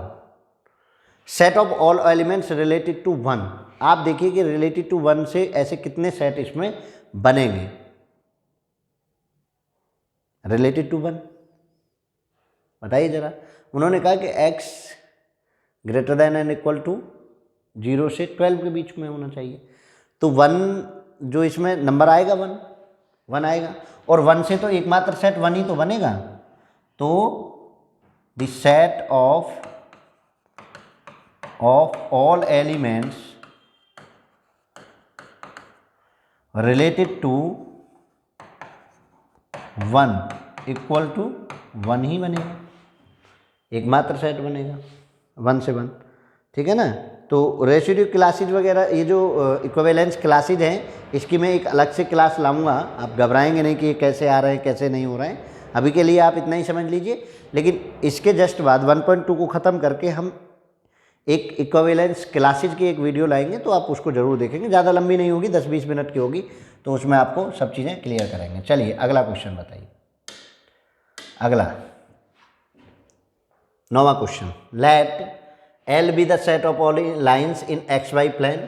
Set of all elements related to 1, आप देखिए कि रिलेटेड टू 1 से ऐसे कितने सेट इसमें बनेंगे। रिलेटेड टू 1 बताइए जरा। उन्होंने कहा कि x greater than and equal to 0 से 12 के बीच में होना चाहिए, तो 1 जो इसमें नंबर आएगा 1 आएगा, और 1 से तो एकमात्र सेट 1 ही तो बनेगा। तो the set of all elements related to 1 equal to 1 ही बनेगा, एकमात्र सेट बनेगा 1 से 1। ठीक है ना। तो रेसिड्यू क्लासेज वगैरह, ये जो इक्विवेलेंस क्लासेज हैं, इसकी मैं एक अलग से क्लास लाऊंगा, आप घबराएंगे नहीं कि ये कैसे आ रहे हैं कैसे नहीं हो रहे हैं। अभी के लिए आप इतना ही समझ लीजिए, लेकिन इसके जस्ट बाद 1.2 को ख़त्म करके हम एक इक्विवेलेंस क्लासेज की एक वीडियो लाएंगे, तो आप उसको ज़रूर देखेंगे। ज़्यादा लंबी नहीं होगी, 10-20 मिनट की होगी, तो उसमें आपको सब चीज़ें क्लियर करेंगे। चलिए अगला क्वेश्चन बताइए। अगला 9वां question, let L be the set of all lines in XY plane.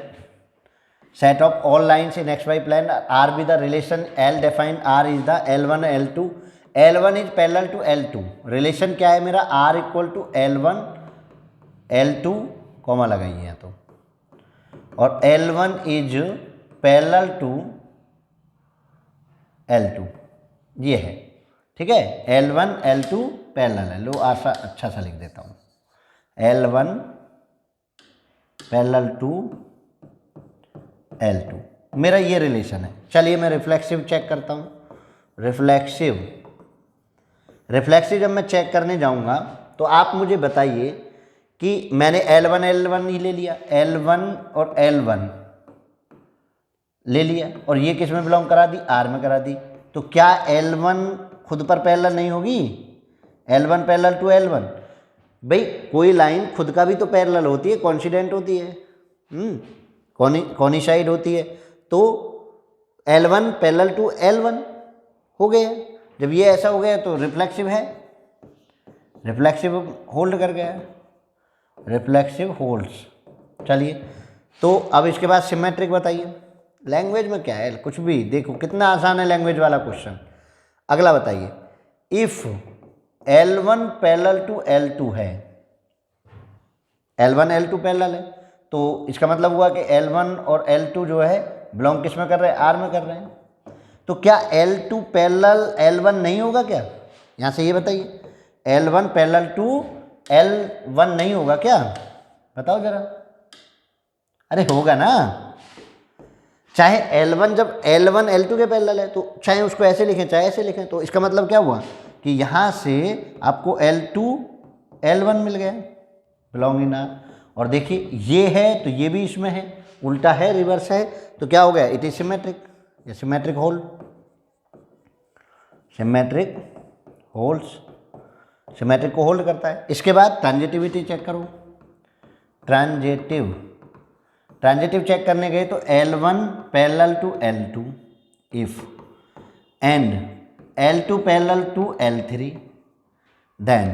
Set of all lines in XY plane. R be the relation L defined. R is the L1 L2. L1 is parallel to L2. Relation क्या है मेरा, R equal to L1 L2 comma लगाइए यहाँ तो, और L1 is parallel to L2, ये है। ठीक है, L1 L2 पैरेलल है। लो अच्छा सा लिख देता हूँ, L1 पैरेलल टू L2, मेरा ये रिलेशन है। चलिए मैं रिफ्लेक्सिव चेक करता हूँ। रिफ्लेक्सिव जब मैं चेक करने जाऊँगा तो आप मुझे बताइए कि मैंने L1 ही ले लिया, L1 और L1 ले लिया, और ये किस में बिलोंग करा दी, R में करा दी। तो क्या L1 खुद पर पैरेलल नहीं होगी, L1 पैरेलल टू L1? भाई कोई लाइन खुद का भी तो पैरेलल होती है, कोइंसिडेंट होती है, कोनिसाइड होती है। तो L1 पैरेलल टू L1 हो गया। जब ये ऐसा हो गया तो रिफ्लेक्सिव है, रिफ्लेक्सिव होल्ड कर गया, रिफ्लेक्सिव होल्ड्स। चलिए तो अब इसके बाद सिमेट्रिक बताइए। लैंग्वेज में क्या है, कुछ भी देखो कितना आसान है लैंग्वेज वाला क्वेश्चन। अगला बताइए, if L1 parallel to L2 है, L1 L2 पैरेलल है, तो इसका मतलब हुआ कि L1 और L2 जो है बिलोंग किस में कर रहे हैं, R में कर रहे हैं। तो क्या L2 पैरेलल L1 नहीं होगा क्या, यहाँ से ये बताइए, L1 पैरेलल टू L1 नहीं होगा क्या, बताओ जरा। अरे होगा ना, चाहे L1 जब L1 L2 के पैरेलल है तो चाहे उसको ऐसे लिखें चाहे ऐसे लिखें, तो इसका मतलब क्या हुआ कि यहाँ से आपको L2 L1 मिल गया, बिलोंग इन R। और देखिए ये है तो ये भी इसमें है, उल्टा है रिवर्स है, तो क्या हो गया, इट इज सिमेट्रिक, या symmetric hold, symmetric holds, symmetric को होल्ड करता है। इसके बाद ट्रांजिटिविटी चेक करो, ट्रांजिटिव चेक करने गए तो L1 parallel to L2 if and L2 parallel to L3 then.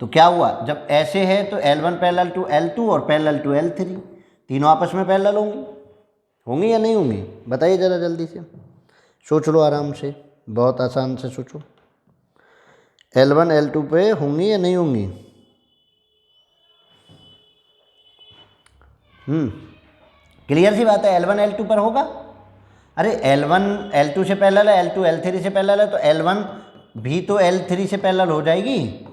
तो क्या हुआ, जब ऐसे है तो L1 पैरेलल टू L2 और पैरेलल टू L3, तीनों आपस में पैरेलल होंगी या नहीं होंगी, बताइए ज़रा जल्दी से, सोच लो आराम से, बहुत आसान से सोचो। L1 L2 पे होंगी या नहीं होंगी? क्लियर सी बात है, L1 L2 पर होगा। अरे L1 L2 से पैरेलल है, L2 L3 से पैरेलल है, तो L1 भी तो L3 से पैरेलल हो जाएगी,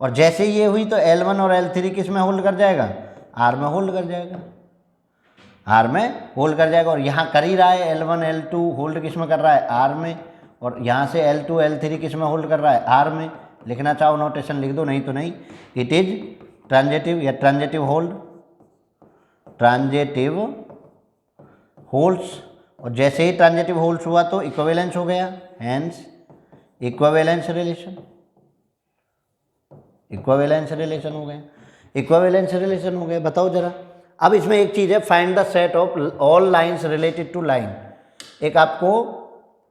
और जैसे ये हुई तो L1 और L3 किस में होल्ड कर जाएगा, R में होल्ड कर जाएगा, R में होल्ड कर जाएगा। और यहाँ कर ही रहा है, L1 L2 होल्ड किस में कर रहा है, R में, और यहाँ से L2 L3 किस में होल्ड कर रहा है, R में। लिखना चाहो नोटेशन लिख दो, नहीं तो नहीं। इट इज ट्रांजिटिव या ट्रांजिटिव होल्ड, ट्रांजिटिव होल्ड्स। और जैसे ही ट्रांजिटिव होल्ड्स हुआ तो इक्विवेलेंस हो गया, hence equivalence relation, equivalence relation हो गया, इक्विवेलेंस रिलेशन हो गया। बताओ जरा, अब इसमें एक चीज़ है, find the set of all lines related to line. एक आपको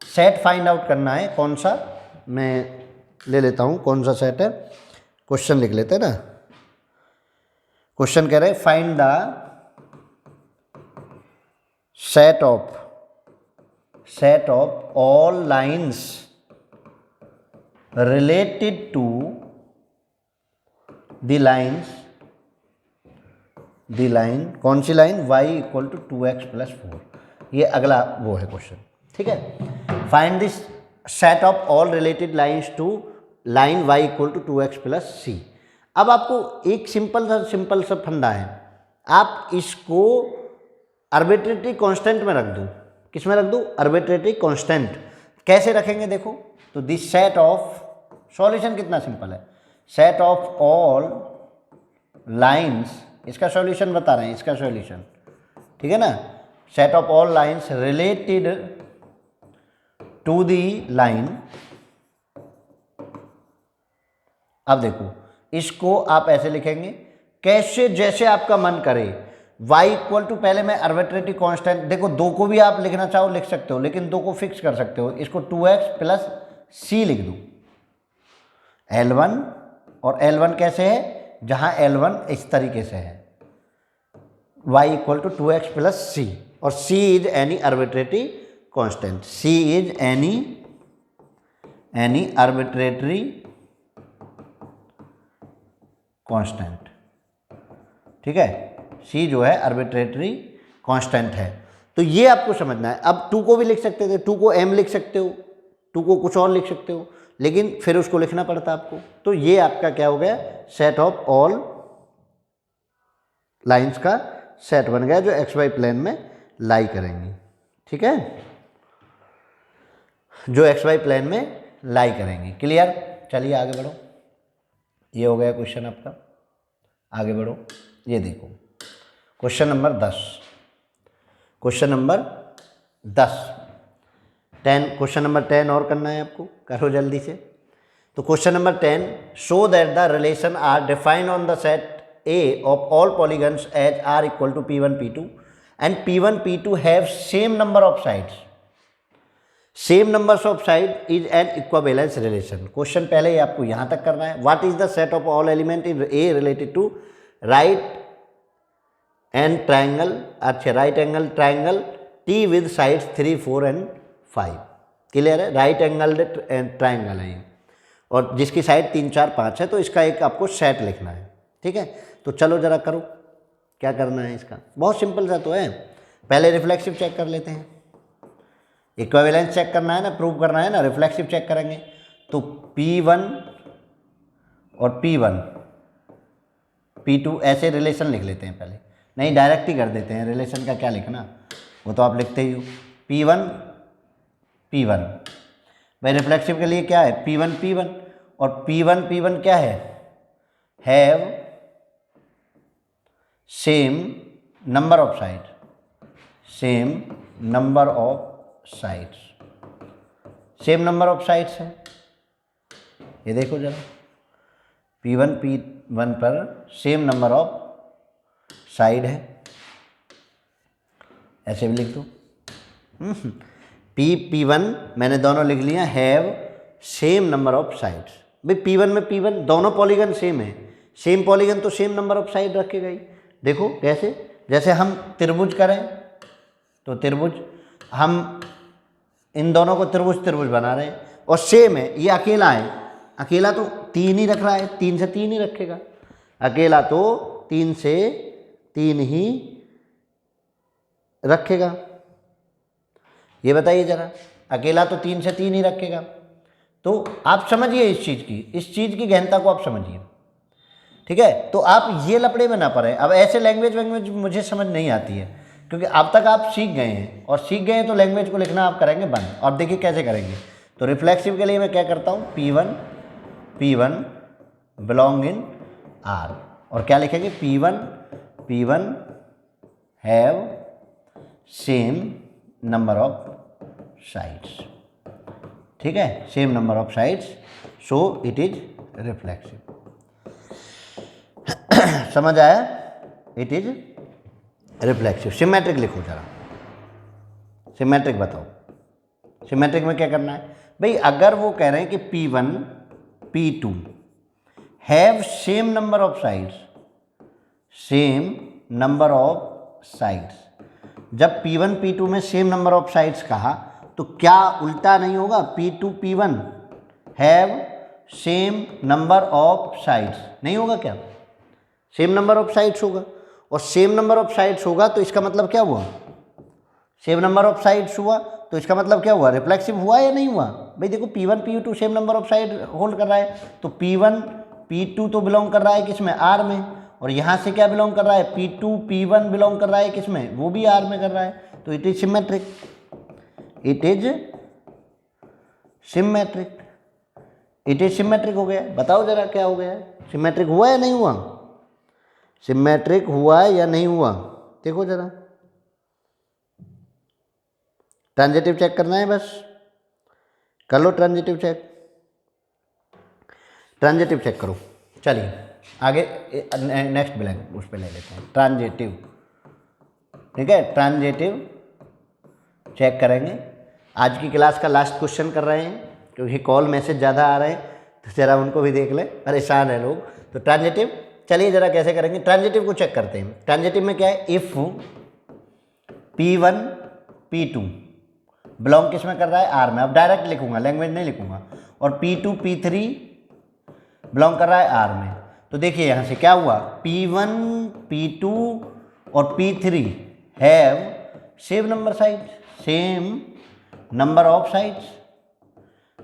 सेट फाइंड आउट करना है, कौन सा, मैं ले लेता हूँ कौन सा सेट है, क्वेश्चन लिख लेते हैं ना। क्वेश्चन कह रहे हैं find the set of all lines related to the line, कौन सी line, y equal to 2x plus 4। ये अगला वो है क्वेश्चन, ठीक है। Find this set of all related lines to line y equal to 2x plus c। अब आपको एक सिंपल सा फंडा है, आप इसको आर्बिट्रेटरी कांस्टेंट में रख दो। किस में रख दो, आर्बिट्रेटरी कांस्टेंट। कैसे रखेंगे देखो, तो दिस सेट ऑफ, सॉल्यूशन कितना सिंपल है, सेट ऑफ ऑल लाइंस, इसका सॉल्यूशन बता रहे हैं, इसका सॉल्यूशन, ठीक है ना। Set of all lines related to the line. अब देखो इसको आप ऐसे लिखेंगे, कैसे, जैसे आपका मन करे। y इक्वल टू, पहले मैं आर्बिट्रेटरी कांस्टेंट, देखो दो को भी आप लिखना चाहो लिख सकते हो, लेकिन दो को फिक्स कर सकते हो, इसको 2x प्लस c लिख दो। L1 और L1 कैसे है, जहां L1 इस तरीके से है, y equal to 2x plus c, और c is any arbitrary constant, c is any arbitrary constant, ठीक है। c जो है आर्बिट्रेटरी कांस्टेंट है, तो ये आपको समझना है। अब 2 को भी लिख सकते थे, 2 को m लिख सकते हो, 2 को कुछ और लिख सकते हो, लेकिन फिर उसको लिखना पड़ता आपको। तो ये आपका क्या हो गया, सेट ऑफ ऑल लाइंस का सेट बन गया जो एक्स वाई प्लेन में लाई करेंगी। ठीक है, जो एक्स वाई प्लेन में लाई करेंगे। क्लियर, चलिए आगे बढ़ो। ये हो गया क्वेश्चन आपका, आगे बढ़ो। ये देखो question number 10, question number 10 question number 10 और करना है आपको, करो जल्दी से। तो question number 10, show that the relation R defined on the set A of all polygons as R equal to P1 P2 and P1 P2 have same number of sides. Same numbers of side is an equivalence relation. Question पहले ही आपको यहाँ तक करना है। What is the set of all element in A related to right and triangle, अच्छा right angle triangle T with sides 3, 4 and 5. Clear है, right angle triangle है ये, और जिसकी साइड 3, 4, 5 है। तो इसका एक आपको सेट लिखना है। ठीक है, तो चलो जरा करो, क्या करना है इसका, बहुत सिंपल सा तो है। पहले रिफ्लेक्सिव चेक कर लेते हैं, इक्विवेलेंस चेक करना है ना, प्रूव करना है ना, रिफ्लेक्सिव चेक करेंगे। तो P1 और P1 P2 ऐसे रिलेशन लिख लेते हैं पहले, नहीं डायरेक्ट ही कर देते हैं, रिलेशन का क्या लिखना, वो तो आप लिखते ही हो। P1 P1 भाई रिफ्लेक्सिव के लिए क्या है, P1 P1, और P1 P1 क्या है, have same number of side, same number of sides, same number of sides है। ये देखो जरा, P1 P1 पर सेम नंबर ऑफ साइड है, ऐसे भी लिख दो। P1 मैंने दोनों लिख लिया, have same number of sides. भाई P1 में P1 दोनों पॉलीगन सेम है, सेम पॉलीगन तो सेम नंबर ऑफ साइड रखेगा ही। देखो कैसे, जैसे हम त्रिभुज करें तो त्रिभुज, हम इन दोनों को त्रिभुज त्रिभुज बना रहे हैं और सेम है, ये अकेला है, अकेला तो 3 ही रख रहा है, 3 से 3 ही रखेगा, अकेला तो 3 से 3 ही रखेगा। ये बताइए जरा, अकेला तो 3 से 3 ही रखेगा। तो आप समझिए इस चीज़ की गहनता को आप समझिए। ठीक है, तो आप ये लपड़े में ना पड़े। अब ऐसे लैंग्वेज मुझे समझ नहीं आती है, क्योंकि अब तक आप सीख गए हैं, और सीख गए हैं तो लैंग्वेज को लिखना आप करेंगे बंद। और देखिए कैसे करेंगे। तो रिफ्लेक्सिव के लिए मैं क्या करता हूँ, P1 बिलोंग इन R, और क्या लिखेंगे, P1 have same number of sides. ठीक है, same number of sides, so it is reflexive. समझ आया, इट इज रिफ्लेक्सिव। सिमेट्रिक लिखो जरा, सिमेट्रिक बताओ, सिमेट्रिक में क्या करना है भाई। अगर वो कह रहे हैं कि P1 P2 have same number of sides, same number of sides, जब P1 P2 में सेम नंबर ऑफ साइड्स कहा तो क्या उल्टा नहीं होगा, P2 P1 have same number of sides नहीं होगा क्या, सेम नंबर ऑफ साइड्स होगा। और सेम नंबर ऑफ साइड्स होगा तो इसका मतलब क्या हुआ, सेम नंबर ऑफ साइड्स हुआ तो इसका मतलब क्या हुआ, रिफ्लेक्सिव हुआ या नहीं हुआ। भाई देखो P1 P2 same number of side hold कर रहा है, तो P1 P2 तो बिलोंग कर रहा है किसमें, R में, और यहाँ से क्या बिलोंग कर रहा है, P2 P1 बिलोंग कर रहा है किसमें, वो भी R में कर रहा है। तो it is symmetric, it is symmetric, it is symmetric हो गया। बताओ जरा क्या हो गया, सिमेट्रिक हुआ या नहीं हुआ, सिमेट्रिक हुआ या नहीं हुआ, देखो जरा। ट्रांजिटिव चेक करना है बस, कर लो ट्रांजिटिव चेक, ट्रांजिटिव चेक करो। चलिए आगे नेक्स्ट ब्लैंक उस पर ले लेते हैं, ट्रांजिटिव। ठीक है, ट्रांजिटिव चेक करेंगे। आज की क्लास का लास्ट क्वेश्चन कर रहे हैं, क्योंकि कॉल मैसेज ज़्यादा आ रहे हैं, तो जरा उनको भी देख ले, परेशान है लोग। तो ट्रांजिटिव चलिए जरा कैसे करेंगे, ट्रांजिटिव को चेक करते हैं। ट्रांजिटिव में क्या है, इफ़ P1 P2 बिलोंग किस में कर रहा है, आर में, अब डायरेक्ट लिखूंगा, लैंग्वेज नहीं लिखूंगा, और P2 P3 बिलोंग कर रहा है आर में। तो देखिए यहाँ से क्या हुआ, P1 P2 और P3 have same number sides, same number of sides,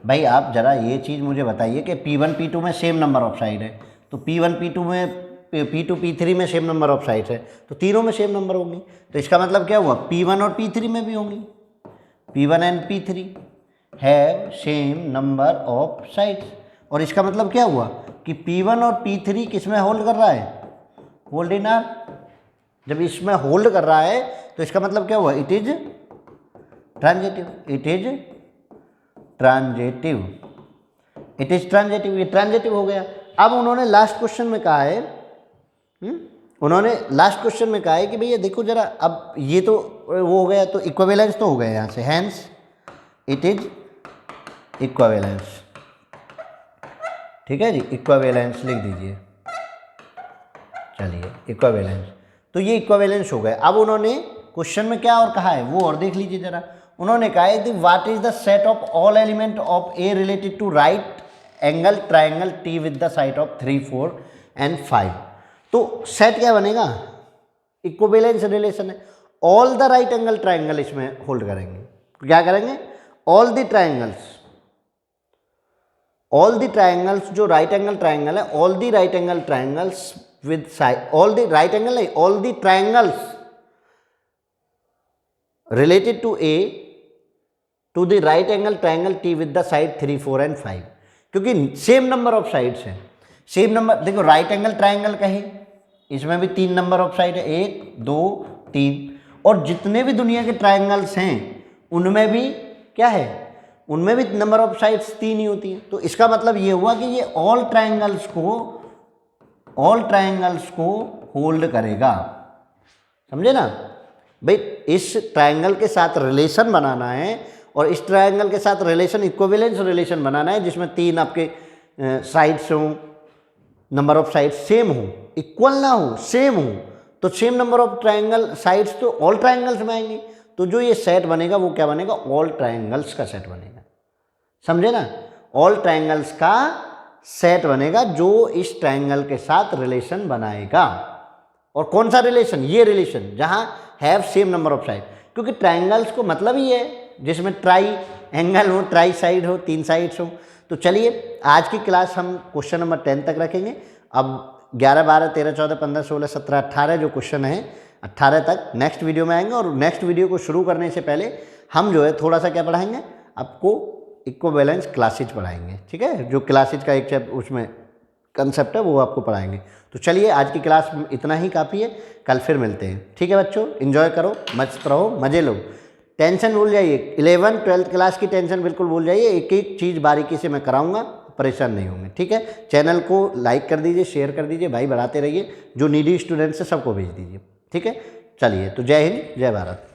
भाई आप जरा ये चीज़ मुझे बताइए कि P1 P2 में सेम नंबर ऑफ साइड है, तो P1 P2 में P2 P3 में सेम नंबर ऑफ साइड्स है, तो तीनों में सेम नंबर होंगी। तो इसका मतलब क्या हुआ, P1 और P3 में भी होंगी। P1 and P3 have same number of sides. और इसका मतलब क्या हुआ कि P1 और P3 किस में होल्ड कर रहा है, होल्ड इन आर। जब इसमें होल्ड कर रहा है तो इसका मतलब क्या हुआ, it is transitive, it is transitive, it is transitive, ये ट्रांजिटिव हो गया। अब उन्होंने लास्ट क्वेश्चन में कहा है, उन्होंने लास्ट क्वेश्चन में कहा है कि भैया देखो जरा, अब ये तो वो हो गया, तो इक्विवेलेंस तो हो गया यहाँ से, हैंस इट इज इक्विवेलेंस। ठीक है जी, इक्विवेलेंस लिख दीजिए, चलिए इक्विवेलेंस। तो ये इक्विवेलेंस हो गए। अब उन्होंने क्वेश्चन में क्या और कहा है वो और देख लीजिए जरा। उन्होंने कहा है what is the set of all element of A related to right angle triangle T with the side of 3, 4 and 5। तो सेट क्या बनेगा, इक्विवेलेंस रिलेशन है। All the right angle triangle इसमें होल्ड करेंगे, क्या करेंगे, all the triangles, all the triangles जो राइट एंगल ट्राइंगल है, all the right angle triangles with side, all the right angle नहीं, all the triangles related to A to the right angle triangle T with the side 3, 4 and 5, क्योंकि same number of sides हैं, same number. देखो right angle triangle कहीं, इसमें भी 3 number of side है, 1, 2, 3, और जितने भी दुनिया के ट्राइंगल्स हैं उनमें भी क्या है, उनमें भी नंबर ऑफ साइड्स 3 ही होती हैं। तो इसका मतलब ये हुआ कि ये ऑल ट्राइंगल्स को होल्ड करेगा, समझे ना भाई। इस ट्रायंगल के साथ रिलेशन बनाना है और इस ट्रायंगल के साथ रिलेशन इक्विवेलेंस रिलेशन बनाना है जिसमें 3 आपके साइड्स हों, नंबर ऑफ साइड्स सेम हो, इक्वल ना हो, सेम हो। तो same number of triangle sides तो ऑल ट्रायंगल्स में आएंगे। तो जो ये सेट बनेगा वो क्या बनेगा, ऑल ट्रायंगल्स का सेट बनेगा, समझे ना। ऑल ट्रायंगल्स का सेट बनेगा जो इस ट्रायंगल के साथ रिलेशन बनाएगा। और कौन सा रिलेशन, ये रिलेशन जहाँ have same number of side, क्योंकि ट्राइंगल्स को मतलब ही है जिसमें ट्राई एंगल हो, ट्राई साइड हो, 3 साइड्स हो। तो चलिए आज की क्लास हम क्वेश्चन नंबर 10 तक रखेंगे। अब 11, 12, 13, 14, 15, 16, 17, 18 जो क्वेश्चन हैं 18 तक नेक्स्ट वीडियो में आएंगे। और नेक्स्ट वीडियो को शुरू करने से पहले हम जो है थोड़ा सा क्या पढ़ाएंगे, आपको इक्विवेलेंस क्लासेज पढ़ाएंगे, ठीक है। जो क्लासेज का एक चैप्टर उसमें कंसेप्ट है वो आपको पढ़ाएंगे। तो चलिए आज की क्लास इतना ही काफ़ी है, कल फिर मिलते हैं, ठीक है बच्चों। एंजॉय करो, मस्त रहो, मज़े लो, टेंशन भूल जाइए। 11, 12 क्लास की टेंशन बिल्कुल भूल जाइए, एक एक चीज़ बारीकी से मैं कराऊंगा, परेशान नहीं होंगे, ठीक है। चैनल को लाइक कर दीजिए, शेयर कर दीजिए, भाई बढ़ाते रहिए। जो नीडी स्टूडेंट्स है सबको भेज दीजिए, ठीक है। चलिए तो जय हिंद, जय भारत।